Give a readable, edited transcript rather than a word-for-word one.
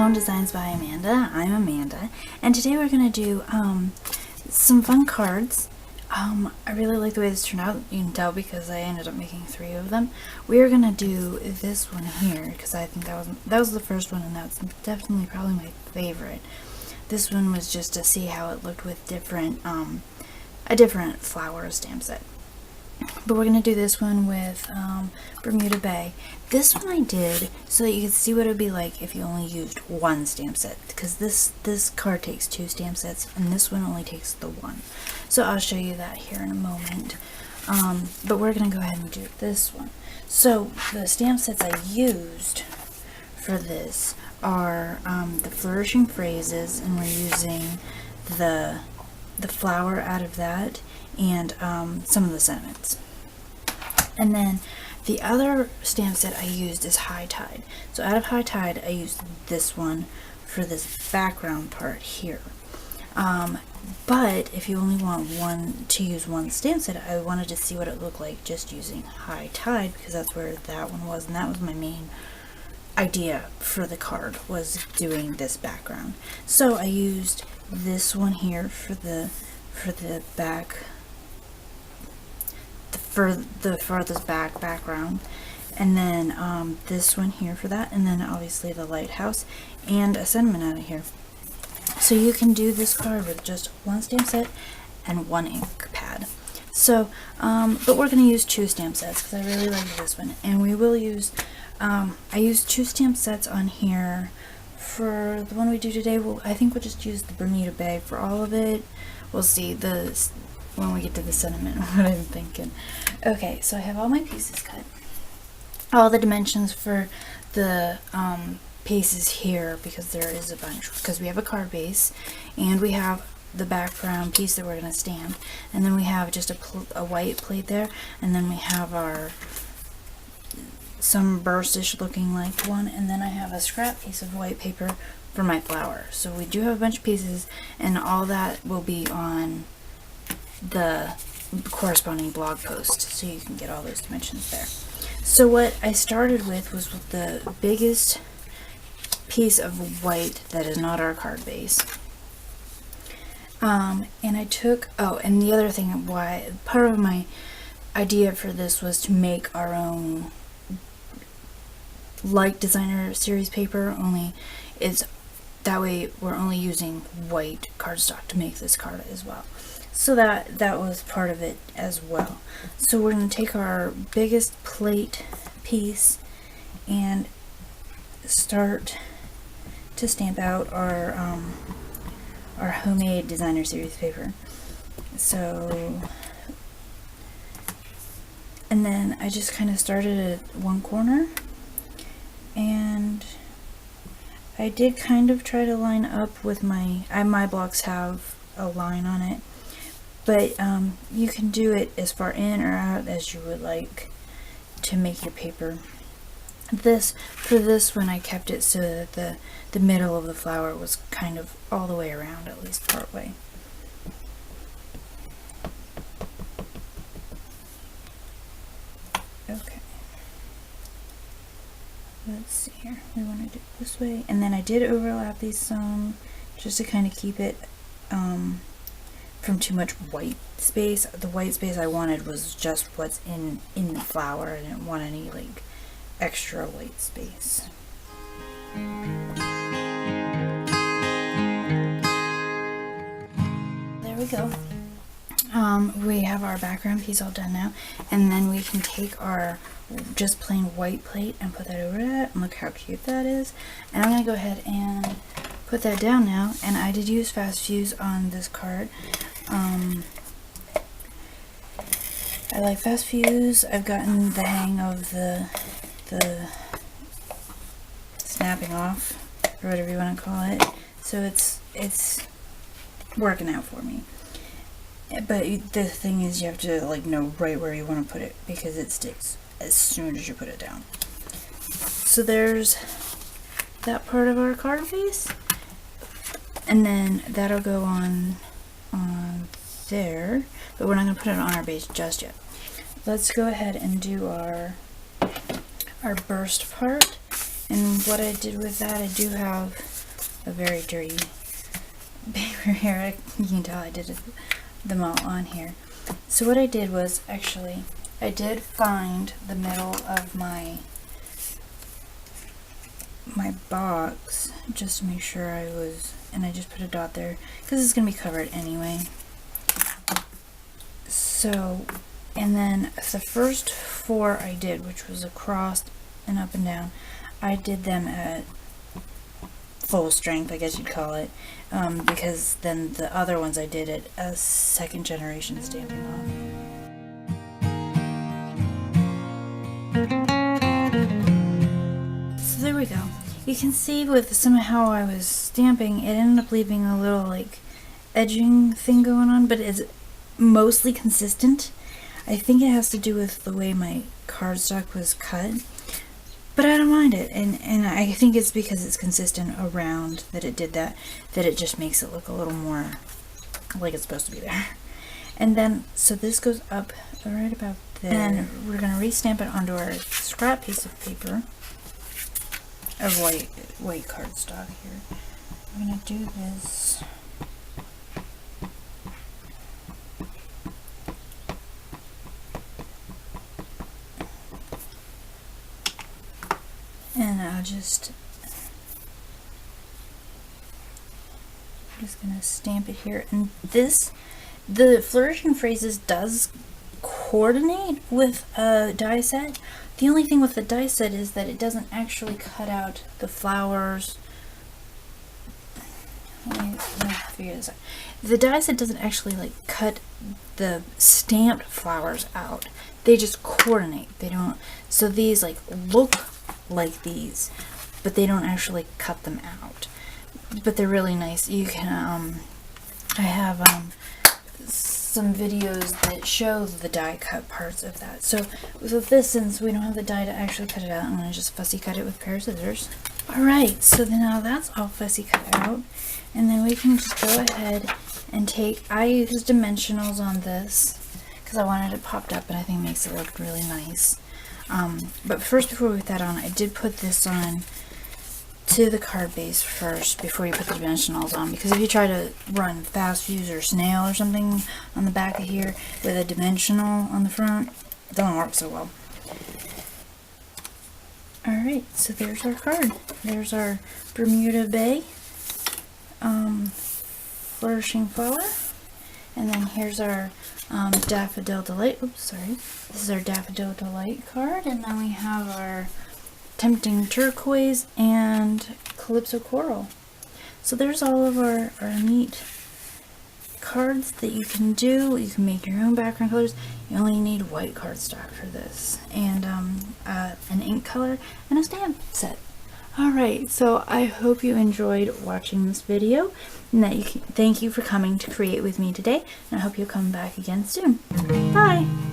Home Designs by Amanda. I'm Amanda, and today we're going to do some fun cards. I really like the way this turned out. You can tell because I ended up making 3 of them. We are going to do this one here because I think that was the first one, and that's definitely probably my favorite. This one was just to see how it looked with different a different flower stamp set. But we're going to do this one with Bermuda Bay. This one I did so that you could see what it would be like if you only used one stamp set, because this card takes 2 stamp sets and this one only takes the 1. So I'll show you that here in a moment. But we're going to go ahead and do this one. So the stamp sets I used for this are the Flourishing Phrases, and we're using the flower out of that, and some of the sentiments. And then the other stamp set I used is High Tide. So out of High Tide I used this one for this background part here. But if you only want to use one stamp set, I wanted to see what it looked like just using High Tide, because that's where that one was, and that was my main idea for the card, was doing this background. So I used this one here for the back, for the farthest back background, and then this one here for that, and then obviously the lighthouse and a sentiment out of here. So you can do this card with just one stamp set and one ink pad. So but we're going to use 2 stamp sets because I really like this one, and we will use I used 2 stamp sets on here. For the one we do today, I think we'll just use the Bermuda Bay for all of it. We'll see when we get to the sentiment what I'm thinking. Okay, so I have all my pieces cut. All the dimensions for the pieces here, because there is a bunch, because we have a card base, and we have the background piece that we're going to stamp, and then we have just a white plate there, and then we have some burstish looking like one, and then I have a scrap piece of white paper for my flower. So we do have a bunch of pieces, and all that will be on the corresponding blog post, so you can get all those dimensions there. So what I started with was with the biggest piece of white that is not our card base. And I took, and the other thing, part of my idea for this was to make our own like designer series paper, only it's that way we're only using white cardstock to make this card as well. So that was part of it as well. So we're going to take our biggest plate piece and start to stamp out our homemade designer series paper. So, and then I just kind of started at one corner, and I did kind of try to line up with my blocks have a line on it, but you can do it as far in or out as you would like to make your paper. For this one I kept it so that the middle of the flower was kind of all the way around, at least part way. Okay. Let's see here. We want to do it this way, and then I did overlap these some just to kind of keep it from too much white space. The white space I wanted was just what's in the flower. I didn't want any like extra white space. There we go. We have our background piece all done now, and then we can take our just plain white plate and put that over that, and look how cute that is. And I'm going to go ahead and put that down now, and I did use Fast Fuse on this card. I like Fast Fuse. I've gotten the hang of the snapping off, or whatever you want to call it, so it's working out for me. But the thing is, you have to like know right where you want to put it, because it sticks as soon as you put it down. So there's that part of our card base, and then that'll go on there, but we're not going to put it on our base just yet. Let's go ahead and do our burst part. And what I did with that, I do have a very dirty paper here. You can tell I did them all on here. So what I did was, actually, I did find the middle of my box just to make sure I was, and I just put a dot there because it's going to be covered anyway. So, and then the first 4 I did, which was across and up and down, I did them at full strength, I guess you'd call it, because then the other ones I did at a 2nd generation stamping off. So there we go. You can see with somehow I was stamping, it ended up leaving a little like edging thing going on, but it's mostly consistent. I think it has to do with the way my cardstock was cut, but I don't mind it, and I think it's because it's consistent around that it did that it just makes it look a little more like it's supposed to be there. And then, so this goes up right about there, and we're going to re-stamp it onto our scrap piece of paper of white cardstock here. I'm going to do this. And I'm just going to stamp it here. And this, the Flourishing Phrases does coordinate with a die set. The only thing with the die set is that it doesn't actually cut out the flowers. Let me figure this out. The die set doesn't actually like cut the stamped flowers out. They just coordinate. They don't. So these like look like these, but they don't actually cut them out. But they're really nice. You can I have some videos that show the die cut parts of that. So with this, since we don't have the die to actually cut it out, I'm going to just fussy cut it with a pair of scissors. Alright, so then now that's all fussy cut out, and then we can just go ahead and take, I used dimensionals on this because I wanted it popped up, and I think it makes it look really nice. But first, before we put that on, I did put this on to the card base first before you put the dimensionals on, because if you try to run fast fuse or snail or something on the back of here with a dimensional on the front, it doesn't work so well. Alright, so there's our card. There's our Bermuda Bay Flourishing Flower, and then here's our Daffodil Delight. Oops, sorry. This is our Daffodil Delight card, and then we have our Tempting Turquoise and Calypso Coral. So there's all of our neat cards that you can do. You can make your own background colors. You only need white cardstock for this, and an ink color and a stamp set. Alright, so I hope you enjoyed watching this video, and that thank you for coming to create with me today, and I hope you'll come back again soon. Bye!